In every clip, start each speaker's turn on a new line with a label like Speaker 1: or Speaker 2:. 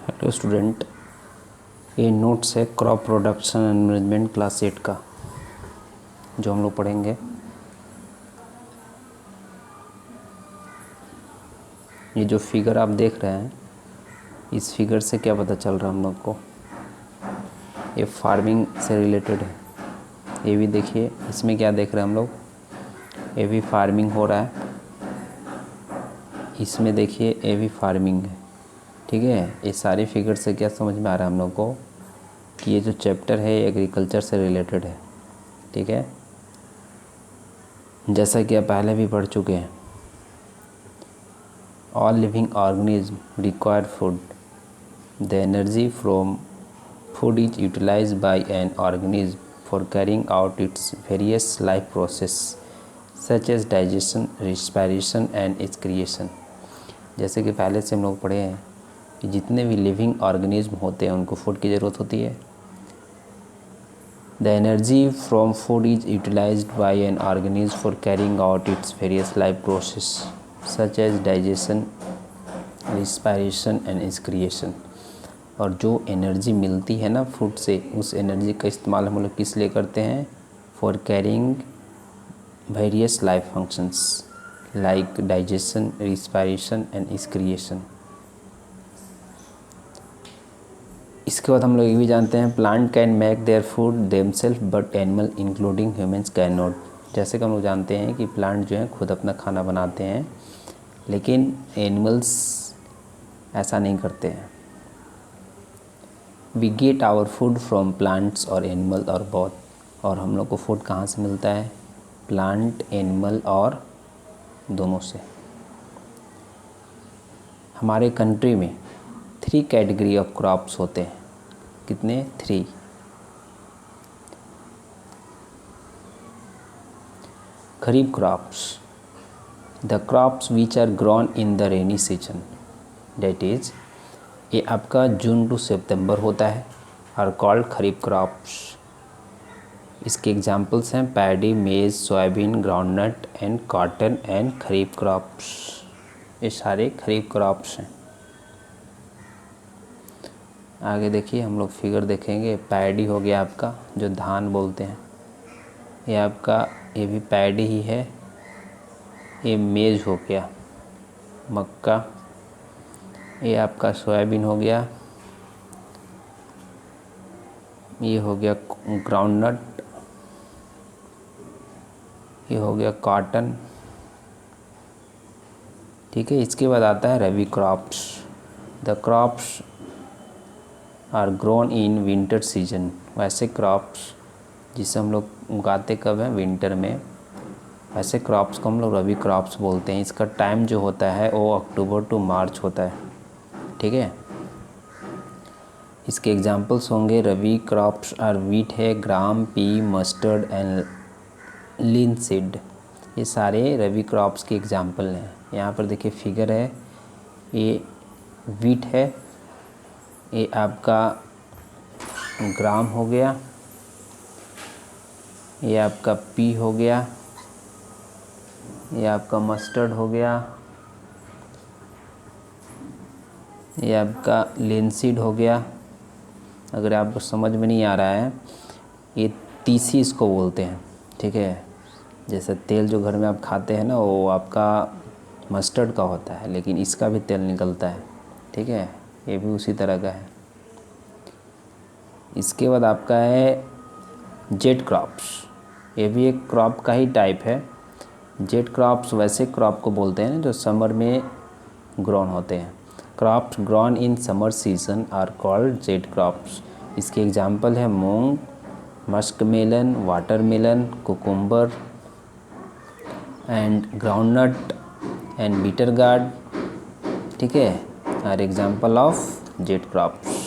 Speaker 1: Hello student, ये notes है crop production and management class 8 का जो हम लोग पढ़ेंगे। ये जो फिगर आप देख रहे हैं, इस फिगर से क्या पता चल रहा है हम लोग को? ये फार्मिंग से रिलेटेड है। ये भी देखिए, इसमें क्या देख रहे हैं हम लोग? ये भी फार्मिंग हो रहा है। इसमें देखिए, ये भी फार्मिंग है। ठीक है, ये सारी फिगर से क्या समझ में आ रहा है हम लोग को कि ये जो चैप्टर है एग्रीकल्चर से रिलेटेड है। ठीक है, जैसा कि आप पहले भी पढ़ चुके हैं, all living organism require food. The energy from food is utilised by an organism for carrying out its various life process such as digestion, respiration and excretion. जैसे कि पहले से हम लोग पढ़े हैं कि जितने भी लिविंग ऑर्गेनिज्म होते हैं उनको फूड की ज़रूरत होती है। The energy from food is utilized by an organism for carrying out its various life processes such as digestion, respiration and excretion। और जो एनर्जी मिलती है ना फूड से, उस एनर्जी का इस्तेमाल हम लोग किस लिए करते हैं? For carrying various life functions like digestion, respiration and excretion. इसके बाद हम लोग ये भी जानते हैं, plant can make their food themselves but animal including humans can not. जैसे कि हम लोग जानते हैं कि प्लांट जो है खुद अपना खाना बनाते हैं, लेकिन एनिमल्स ऐसा नहीं करते हैं। We get our food from plants or animal or both. और हम लोग को फूड कहाँ से मिलता है? प्लांट, एनिमल और दोनों से। हमारे कंट्री में 3 कैटेगरी ऑफ क्रॉप्स होते हैं। कितने? 3। Kharif crops, the crops which are grown in the rainy season, that is, ये आपका जून टू सितंबर होता है और कॉल्ड खरीफ क्रॉप्स। इसके एग्जाम्पल्स हैं paddy, maize, soybean, groundnut and cotton and kharif crops. ये सारे खरीफ क्रॉप्स हैं। आगे देखिए, हम लोग फिगर देखेंगे। पैडी हो गया आपका, जो धान बोलते हैं, ये आपका, ये भी पैडी ही है। ये मेज हो गया, मक्का। ये आपका सोयाबीन हो गया। ये हो गया ग्राउंडनट। ये हो गया कॉटन। ठीक है, इसके बाद आता है rabi crops. The crops are grown in winter season. वैसे क्रॉप्स जिसे हम लोग उगाते कब हैं? विंटर में। वैसे क्रॉप्स को हम लोग रबी क्रॉप्स बोलते हैं। इसका टाइम जो होता है वो अक्टूबर टू मार्च होता है। ठीक है, इसके एग्जांपल्स होंगे, रबी क्रॉप्स आर वीट है, ग्राम, पी, मस्टर्ड एंड लिनसीड। ये सारे रबी क्रॉप्स के एग्जांपल हैं। यहाँ पर देखिए फिगर है, ये वीट है, ये आपका ग्राम हो गया, ये आपका पी हो गया, ये आपका मस्टर्ड हो गया, ये आपका लिनसीड हो गया। अगर आपको समझ में नहीं आ रहा है, ये तीसी इसको बोलते हैं। ठीक है, जैसे तेल जो घर में आप खाते हैं ना, वो आपका मस्टर्ड का होता है, लेकिन इसका भी तेल निकलता है। ठीक है, ये भी उसी तरह का है। इसके बाद आपका है जेट क्रॉप्स। ये भी एक क्रॉप का ही टाइप है। जेट क्रॉप्स वैसे क्रॉप को बोलते हैं जो समर में ग्रोन होते हैं। Crops grown in summer season are called zaid crops. इसके एग्जांपल है moong, musk melon, watermelon, cucumber and groundnut and bitter gourd. ठीक है, are example of zaid crops.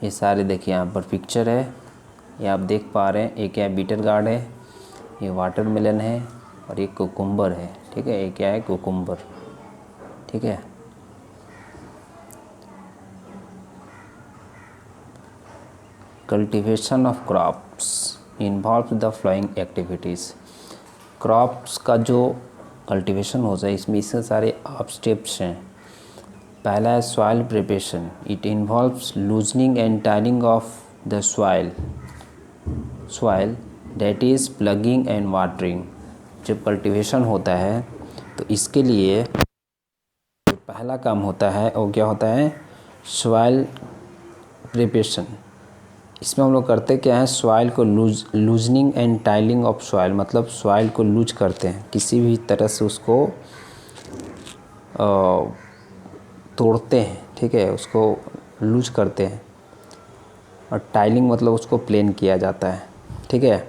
Speaker 1: ये सारे देखिए यहाँ पर पिक्चर है, ये आप देख पा रहे हैं। एक क्या है? बीटर गार्ड है, ये वाटरमेलन है और एक कुकुम्बर है। ठीक है, ये क्या है? कुकुम्बर। ठीक है, cultivation of crops involve the flowing activities. Crops का जो कल्टीवेशन हो जाए, इसमें इससे सारे आप स्टेप्स हैं। पहला है soil preparation, it involves loosening and tiling of the soil that is plugging and watering. जब कल्टीवेशन होता है तो इसके लिए जो पहला काम होता है वो क्या होता है, सॉइल प्रिपरेशन। इसमें हम लोग करते क्या हैं, सॉइल को loosening and tiling of soil, मतलब सॉइल को लूज करते हैं, किसी भी तरह से उसको तोड़ते हैं, ठीक है, उसको लूज करते हैं। और टाइलिंग मतलब उसको प्लेन किया जाता है, ठीक है।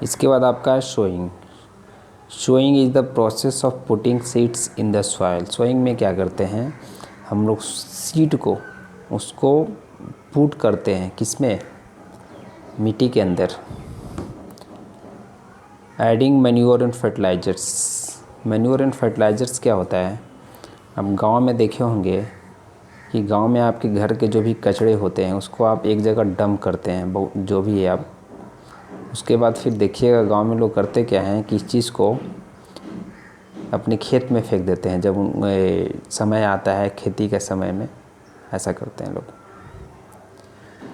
Speaker 1: इसके बाद आपका है sowing. Sowing is the process of putting seeds in the soil. Sowing में क्या करते हैं, हम लोग सीड को उसको पुट करते हैं, किसमें, मिट्टी के अंदर। Adding manure and fertilisers. Manure and fertilisers क्या होता है, हम गांव में देखे होंगे कि गांव में आपके घर के जो भी कचड़े होते हैं उसको आप एक जगह डंप करते हैं, जो भी है आप। उसके बाद फिर देखिएगा गांव में लोग करते क्या हैं कि इस चीज़ को अपने खेत में फेंक देते हैं, जब समय आता है खेती के समय में, ऐसा करते हैं लोग।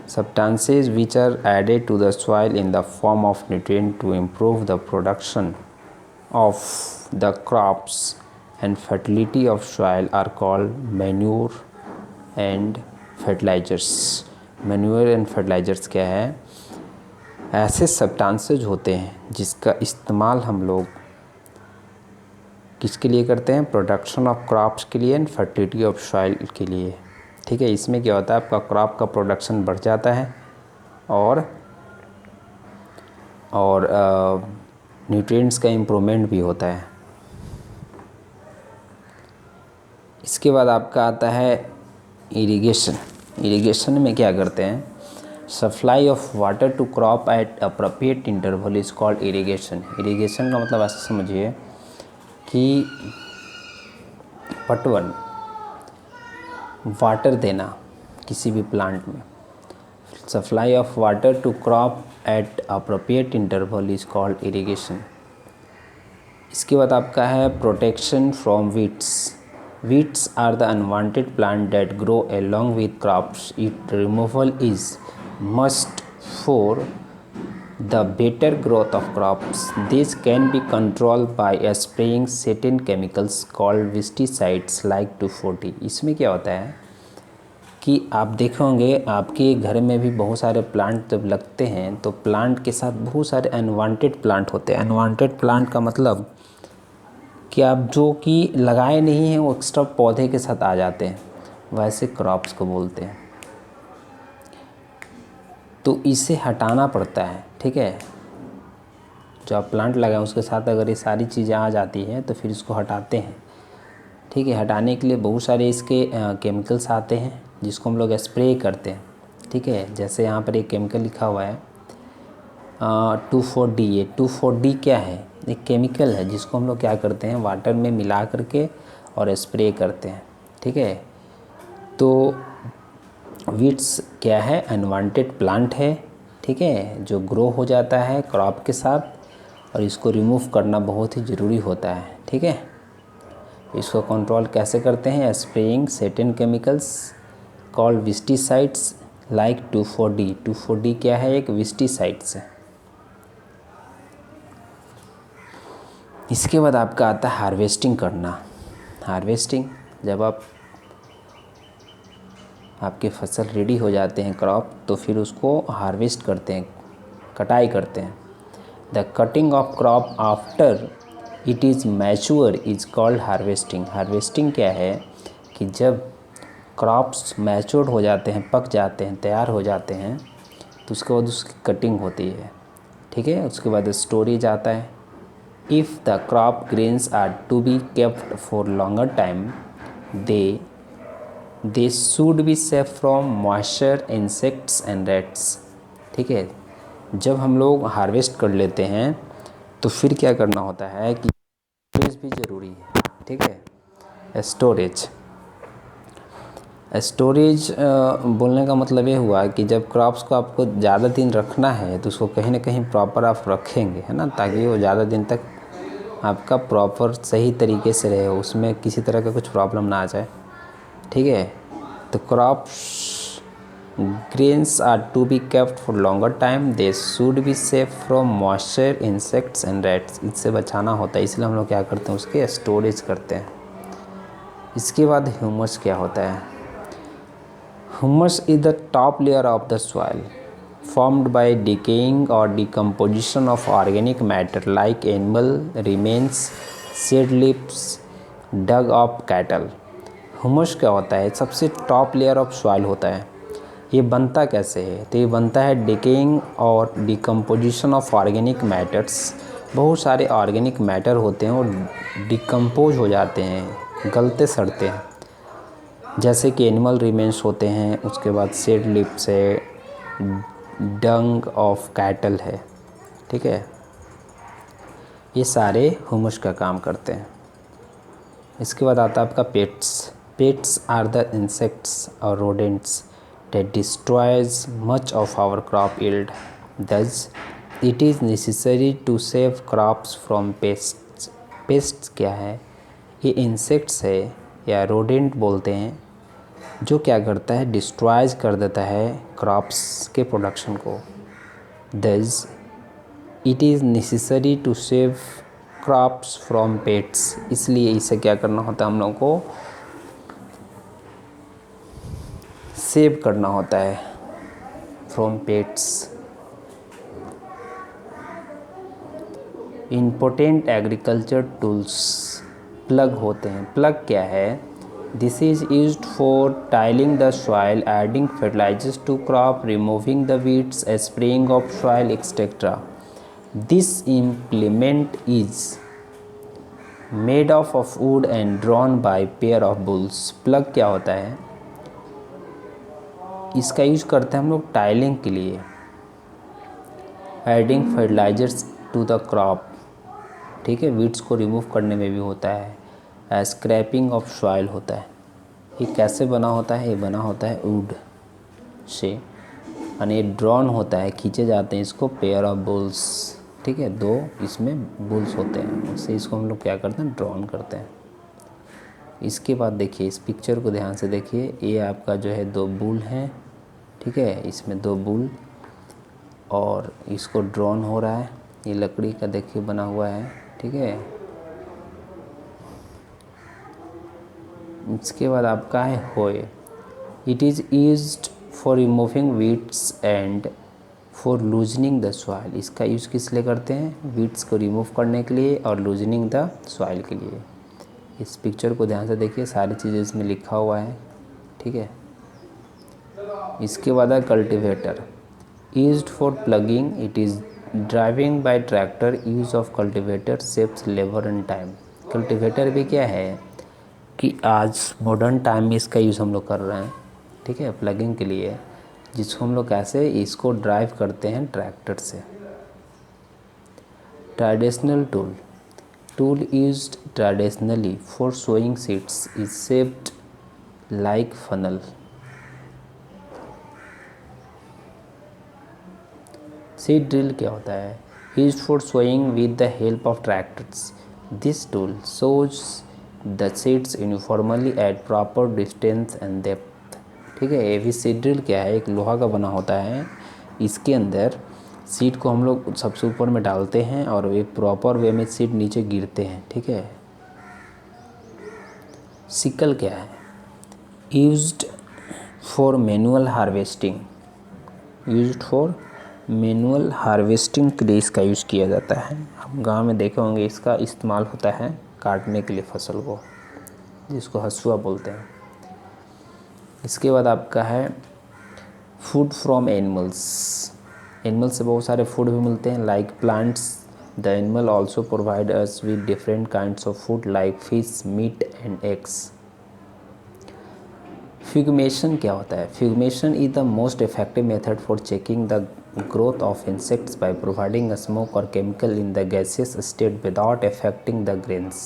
Speaker 1: Substances which are added to the soil in the form of nutrient to improve the production of the crops and fertility of soil are called manure and fertilizers. Manure and fertilizers क्या है, ऐसे substances होते हैं जिसका इस्तेमाल हम लोग किसके लिए करते हैं, प्रोडक्शन ऑफ क्रॉप्स के लिए एंड फर्टिलिटी ऑफ सॉइल के लिए, ठीक है। इसमें क्या होता है, आपका क्रॉप का प्रोडक्शन बढ़ जाता है और न्यूट्रिएंट्स का इम्प्रूवमेंट भी होता है। इसके बाद आपका आता है इरिगेशन। इरिगेशन में क्या करते हैं, supply of water to crop at appropriate interval is called irrigation. Irrigation का मतलब ऐसा समझिए कि पटवन, वाटर देना किसी भी प्लांट में। Supply of water to crop at appropriate interval is called irrigation. इसके बाद आपका है protection from weeds. Weeds are the unwanted plant that grow along with crops. Its removal is must for the better growth of crops. This can be controlled by spraying certain chemicals called pesticides like 2,4-D. इसमें क्या होता है कि आप देखे होंगे आपके घर में भी बहुत सारे प्लांट जब लगते हैं तो प्लांट के साथ बहुत सारे अनवांटेड प्लांट होते हैं। अनवांटेड प्लांट का मतलब कि आप जो कि लगाए नहीं हैं वो एक्स्ट्रा पौधे के साथ आ जाते हैं, वैसे क्रॉप्स को बोलते हैं। तो इसे हटाना पड़ता है, ठीक है। जो आप प्लांट लगाएं उसके साथ अगर ये सारी चीज़ें आ जाती हैं तो फिर इसको हटाते हैं, ठीक है। हटाने के लिए बहुत सारे इसके केमिकल्स आते हैं जिसको हम लोग स्प्रे करते हैं, ठीक है। जैसे यहाँ पर एक केमिकल लिखा हुआ है 2,4-D। ये 2,4-D क्या है, एक केमिकल है जिसको हम लोग क्या करते हैं, वाटर में मिला करके और स्प्रे करते हैं, ठीक है। तो वीड्स क्या है, अनवांटेड प्लांट है, ठीक है, जो ग्रो हो जाता है क्रॉप के साथ और इसको रिमूव करना बहुत ही ज़रूरी होता है, ठीक है। इसको कंट्रोल कैसे करते हैं, spraying certain chemicals called pesticides like 2,4-D। 2,4-D क्या है, एक पेस्टिसाइड्स है। इसके बाद आपका आता है हार्वेस्टिंग करना। हार्वेस्टिंग, जब आपके फसल रेडी हो जाते हैं क्रॉप, तो फिर उसको हार्वेस्ट करते हैं, कटाई करते हैं। The cutting of crop after it is mature is called harvesting. Harvesting क्या है कि जब क्रॉप्स मैच्योर हो जाते हैं, पक जाते हैं, तैयार हो जाते हैं, तो उसके बाद उसकी कटिंग होती है, ठीक है। उसके बाद स्टोरेज आता है। If the crop grains are to be kept for longer time, they should be safe from moisture, insects and rats, ठीक है। जब हम लोग हार्वेस्ट कर लेते हैं तो फिर क्या करना होता है कि स्टोरेज भी ज़रूरी है, ठीक है। स्टोरेज स्टोरेज बोलने का मतलब ये हुआ कि जब क्रॉप्स को आपको ज़्यादा दिन रखना है तो उसको कहीं ना कहीं प्रॉपर आप रखेंगे, है ना, ताकि वो ज़्यादा दिन तक आपका प्रॉपर सही तरीके से रहे, उसमें किसी तरह का कुछ प्रॉब्लम ना आ जाए। ठीक है, तो crops grains are to be kept for longer time, they should be safe from moisture, insects and rats. इससे बचाना होता है, इसलिए हम लोग क्या करते हैं, उसके स्टोरेज करते हैं। इसके बाद ह्यूमस क्या होता है? Humus is the top layer of the soil, formed by decaying or decomposition of organic matter like animal remains, seed leaves, dug up cattle. Humus क्या होता है? सबसे टॉप लेयर ऑफ सॉइल होता है। ये बनता कैसे है? तो ये बनता है डिकेइंग और डिकम्पोजिशन ऑफ ऑर्गेनिक मैटर्स। बहुत सारे ऑर्गेनिक मैटर होते हैं और डिकम्पोज हो जाते हैं, गलते सड़ते हैं, जैसे कि एनिमल रिमेन्स होते हैं, उसके बाद सीड लिप्स है, डंग ऑफ कैटल है। ठीक है, ये सारे ह्यूमस का काम करते हैं। इसके बाद आता है आपका pests. Pests are the insects और rodents that destroys much of our crop yield, thus it is necessary to save crops from pests. Pests क्या है? ये इंसेक्ट्स है या रोडेंट बोलते हैं, जो क्या करता है, डिस्ट्रॉयज कर देता है क्रॉप्स के प्रोडक्शन को। Thus it is necessary to save crops from pests, इसलिए इसे क्या करना होता है, हम लोगों को सेव करना होता है from pets. Important agriculture tools plug होते हैं। प्लग क्या है? This is used for tilling the soil, adding fertilizers to crop, removing the weeds, spraying of soil, etc. This implement is made of wood and drawn by pair of bulls. Plug क्या होता है? इसका use करते हैं हम लोग tilling के लिए, adding fertilisers to the crop. ठीक है, वीड्स को रिमूव करने में भी होता है। स्क्रैपिंग ऑफ सॉइल होता है। ये कैसे बना होता है? ये बना होता है वुड से, यानी ड्रॉन होता है, खींचे जाते हैं इसको पेयर ऑफ बुल्स। ठीक है, दो इसमें बुल्स होते हैं, उससे इसको हम लोग क्या करते हैं, ड्रॉन करते हैं। इसके बाद देखिए, इस पिक्चर को ध्यान से देखिए, ये आपका जो है दो बुल हैं। ठीक है, इसमें दो बुल और इसको ड्रॉन हो रहा है। ये लकड़ी का देखिए बना हुआ है। ठीक है, इसके बाद आपका है होए। It is used for removing weeds and for loosening the soil. इसका यूज़ किस लिए करते हैं? वीड्स को रिमूव करने के लिए और लूजनिंग द सॉइल के लिए। इस पिक्चर को ध्यान से देखिए, सारी चीज़ें इसमें लिखा हुआ है। ठीक है, इसके बाद है cultivator. Used for ploughing, it is driving by tractor. Use of cultivator saves labour and time. Cultivator भी क्या है कि आज मॉडर्न टाइम में इसका यूज़ हम लोग कर रहे हैं। ठीक है, प्लगिंग के लिए, जिसको हम लोग कैसे इसको ड्राइव करते हैं ट्रैक्टर से। Traditional tool, tool used traditionally for sowing seeds is shaped like funnel. Seed drill क्या होता है? Used for sowing with the help of tractors. This tool sows the seeds uniformly at proper distance and depth. ठीक है, ये भी seed drill क्या है? एक लोहा का बना होता है, इसके अंदर सीड को हम लोग सबसे ऊपर में डालते हैं और एक प्रॉपर वे में सीड नीचे गिरते हैं। ठीक है, सिकल क्या है? Used for manual harvesting. Used for manual harvesting के लिए इसका यूज़ किया जाता है। हम गांव में देखे होंगे, इसका इस्तेमाल होता है काटने के लिए फसल को, जिसको हसुआ बोलते हैं। इसके बाद आपका है फूड फ्रॉम एनिमल्स। एनिमल से बहुत सारे फूड भी मिलते हैं, like plants. The animal also provide us with different kinds of food like fish, meat and eggs. Fumigation क्या होता है? Fumigation is the most effective method for checking the growth of insects by providing a smoke or chemical in the gaseous state without affecting the grains.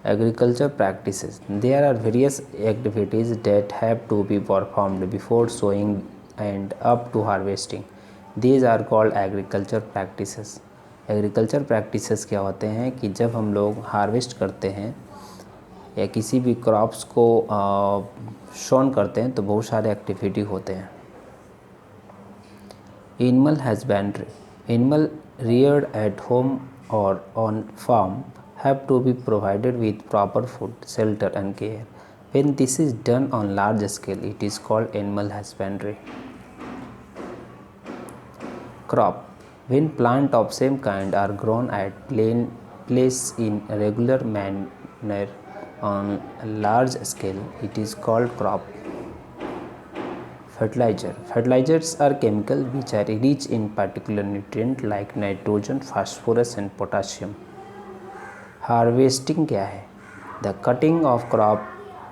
Speaker 1: Agriculture practices. There are various activities that have to be performed before sowing and up to harvesting. These are called agriculture practices. Agriculture practices क्या होते हैं कि जब हम लोग harvest करते हैं या किसी भी क्रॉप्स को शोन करते हैं तो बहुत सारे एक्टिविटी होते हैं. Animal husbandry. Animal reared at home or on farm have to be provided with proper food, shelter and care. When this is done on large scale, it is called animal husbandry. Crop. When plants of same kind are grown at place in a regular manner on a large scale, it is called crop. Fertilizer. Fertilizers are chemicals which are rich in particular nutrients like nitrogen, phosphorus and potassium. Harvesting क्या है? The cutting of crop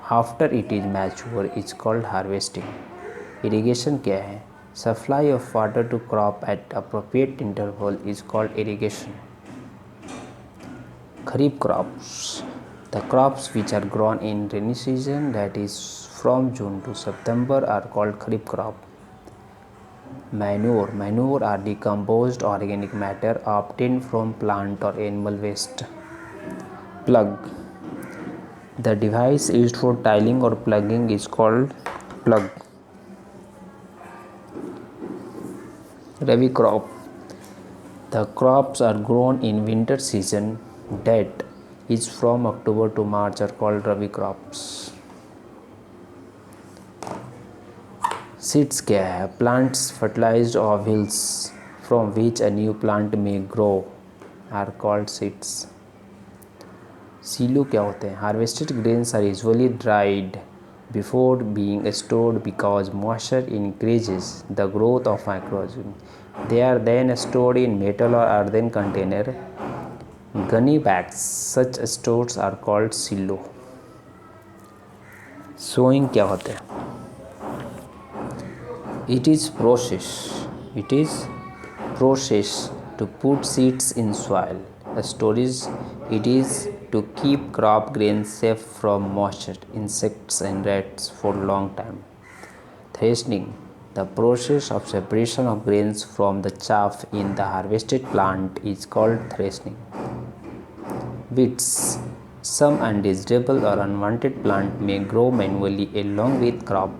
Speaker 1: after it is mature is called harvesting. Irrigation क्या है? Supply of water to crop at appropriate interval is called irrigation. Kharif crops. The crops which are grown in rainy season, that is from June to September, are called Kharif crop. Manure. Manure are decomposed organic matter obtained from plant or animal waste. Plug. The device used for tiling or plugging is called plug. Rabi crop. The crops are grown in winter season, that is from October to March, are called Rabi crops. Seeds क्या है? Plants fertilized ovules from which a new plant may grow are called seeds. Silo क्या होते हैं? Harvested grains are usually dried before being stored because moisture increases the growth of microorganisms. They are then stored in metal or earthen container. Gunny bags. Such stores are called silo. Sowing क्या होते हैं? It is process to put seeds in soil. Storage. It is to keep crop grains safe from moisture, insects and rats for long time. Threshing. The process of separation of grains from the chaff in the harvested plant is called threshing. Weeds. Some undesirable or unwanted plant may grow manually along with crop.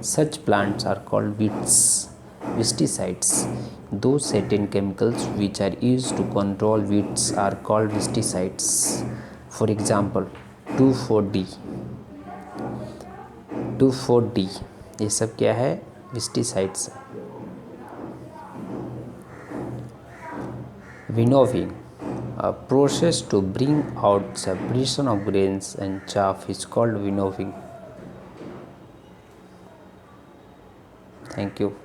Speaker 1: Such plants are called weeds. Pesticides. Those certain chemicals which are used to control weeds are called pesticides. For example, 2,4-D. 2,4-D. ये सब क्या है? Pesticides. Winnowing. A process to bring out separation of grains and chaff is called winnowing. Thank you.